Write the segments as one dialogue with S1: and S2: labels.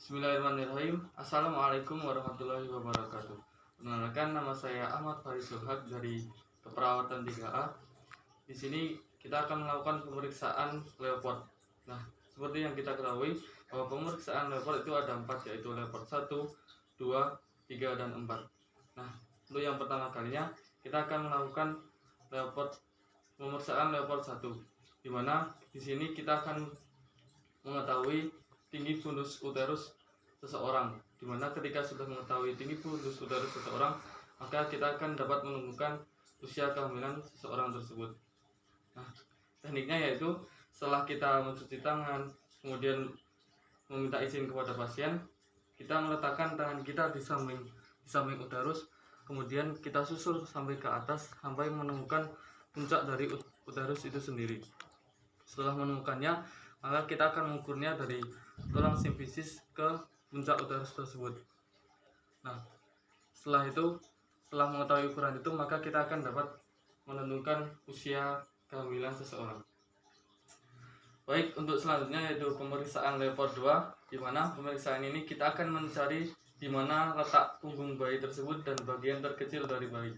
S1: Bismillahirrahmanirrahim. Assalamualaikum warahmatullahi wabarakatuh. Perkenalkan, nama saya Ahmad Faris Sulhak dari Keperawatan 3A. Di sini kita akan melakukan pemeriksaan leopard. Nah, seperti yang kita ketahui bahwa pemeriksaan leopard itu ada 4, yaitu leopard 1, 2, 3, dan 4. Nah, untuk yang pertama kalinya kita akan melakukan pemeriksaan leopard 1, di mana di sini kita akan mengetahui tinggi fundus uterus seseorang, dimana ketika sudah mengetahui tinggi fundus uterus seseorang, maka kita akan dapat menemukan usia kehamilan seseorang tersebut. Nah, tekniknya yaitu setelah kita mencuci tangan, kemudian meminta izin kepada pasien, kita meletakkan tangan kita di samping uterus, kemudian kita susul sampai ke atas sampai menemukan puncak dari uterus itu sendiri. Setelah menemukannya, maka kita akan mengukurnya dari tulang simfisis ke puncak uterus tersebut. Nah, setelah mengetahui ukuran itu, maka kita akan dapat menentukan usia kehamilan seseorang. Baik, untuk selanjutnya yaitu pemeriksaan leopard 2, di mana pemeriksaan ini kita akan mencari di mana letak punggung bayi tersebut dan bagian terkecil dari bayi.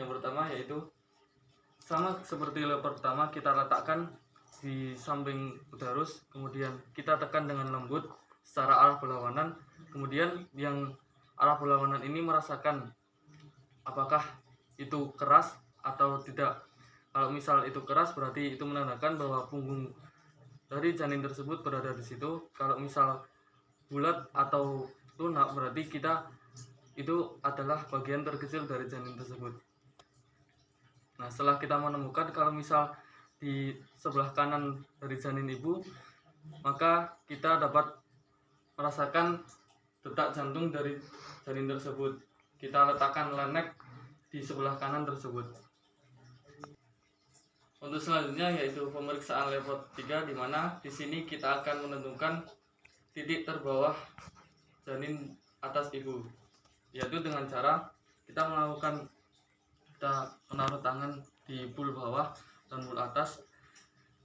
S1: Yang pertama yaitu sama seperti leopard pertama, kita letakkan di samping uterus, kemudian kita tekan dengan lembut secara arah berlawanan, kemudian yang arah berlawanan ini merasakan apakah itu keras atau tidak. Kalau misal itu keras, berarti itu menandakan bahwa punggung dari janin tersebut berada di situ. Kalau misal bulat atau lunak, berarti itu adalah bagian terkecil dari janin tersebut. Nah, setelah kita menemukan kalau misal di sebelah kanan dari janin ibu, maka kita dapat merasakan detak jantung dari janin tersebut. Kita letakkan lenek di sebelah kanan tersebut. Untuk selanjutnya yaitu pemeriksaan leopard 3, di mana di sini kita akan menentukan titik terbawah janin atas ibu, yaitu dengan cara kita menaruh tangan di pul bawah dan pul atas,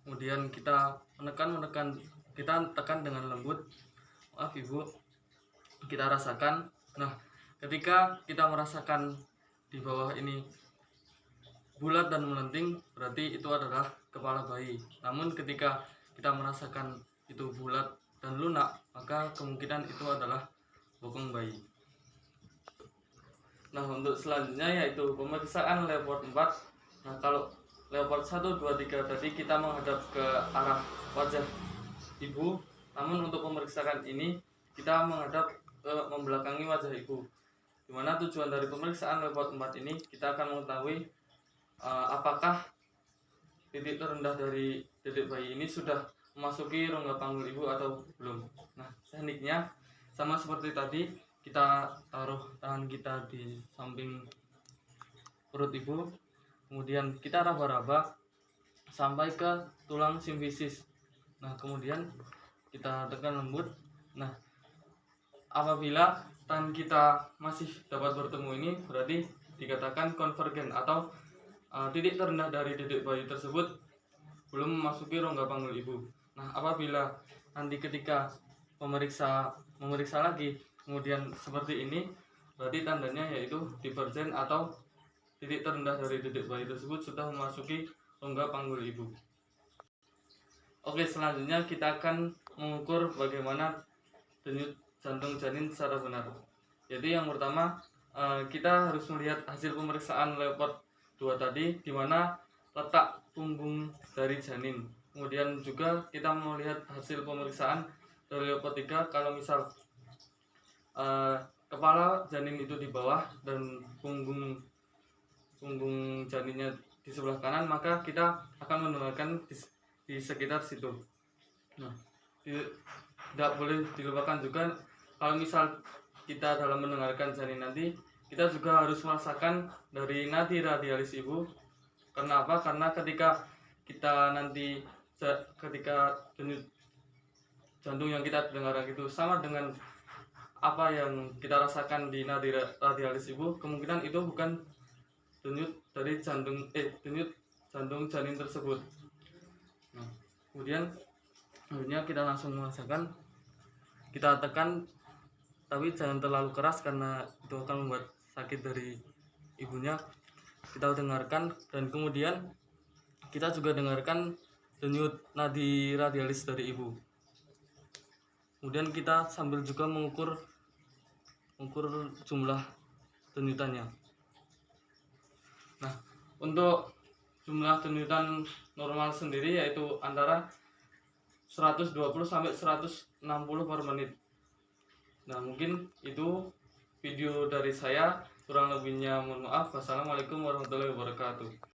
S1: kemudian kita tekan dengan lembut. Maaf ibu, kita rasakan. Nah, ketika kita merasakan di bawah ini bulat dan melenting, berarti itu adalah kepala bayi. Namun ketika kita merasakan itu bulat dan lunak, maka kemungkinan itu adalah bokong bayi. Nah, untuk selanjutnya yaitu pemeriksaan leopard 4. Nah, kalau leopard 1, 2, 3 tadi kita menghadap ke arah wajah ibu, namun untuk pemeriksaan ini kita menghadap ke membelakangi wajah ibu, dimana tujuan dari pemeriksaan leopard 4 ini kita akan mengetahui apakah titik terendah dari titik bayi ini sudah memasuki rongga panggul ibu atau belum. Nah, tekniknya sama seperti tadi, kita taruh tangan kita di samping perut ibu, kemudian kita raba-raba sampai ke tulang simfisis. Nah, kemudian kita tekan lembut. Nah, apabila tangan kita masih dapat bertemu ini, berarti dikatakan konvergen atau titik terendah dari titik bayi tersebut belum memasuki rongga panggul ibu. Nah, apabila nanti ketika memeriksa lagi kemudian seperti ini, berarti tandanya yaitu divergen atau titik terendah dari titik bayi tersebut sudah memasuki rongga panggul ibu. Oke, selanjutnya kita akan mengukur bagaimana denyut jantung janin secara benar. Jadi yang pertama, kita harus melihat hasil pemeriksaan leopard 2 tadi, di mana letak punggung dari janin. Kemudian juga kita melihat hasil pemeriksaan dari leopard 3, kalau misal kepala janin itu di bawah dan punggung janinnya di sebelah kanan, maka kita akan mendengarkan di sekitar situ. Nah, tidak boleh dilupakan juga kalau misal kita dalam mendengarkan janin nanti, kita juga harus merasakan dari nadi radialis ibu. Kenapa? Karena ketika denyut jantung yang kita dengarkan itu sama dengan apa yang kita rasakan di nadi radialis ibu, kemungkinan itu bukan denyut jantung janin tersebut. Nah, kemudian kita langsung merasakan kita tekan, tapi jangan terlalu keras karena itu akan membuat sakit dari ibunya. Kita dengarkan, dan kemudian kita juga dengarkan denyut nadi radialis dari ibu. Kemudian kita sambil juga mengukur jumlah denyutannya. Nah, untuk jumlah denyutan normal sendiri yaitu antara 120 sampai 160 per menit. Nah, mungkin itu video dari saya, kurang lebihnya mohon maaf. Wassalamualaikum warahmatullahi wabarakatuh.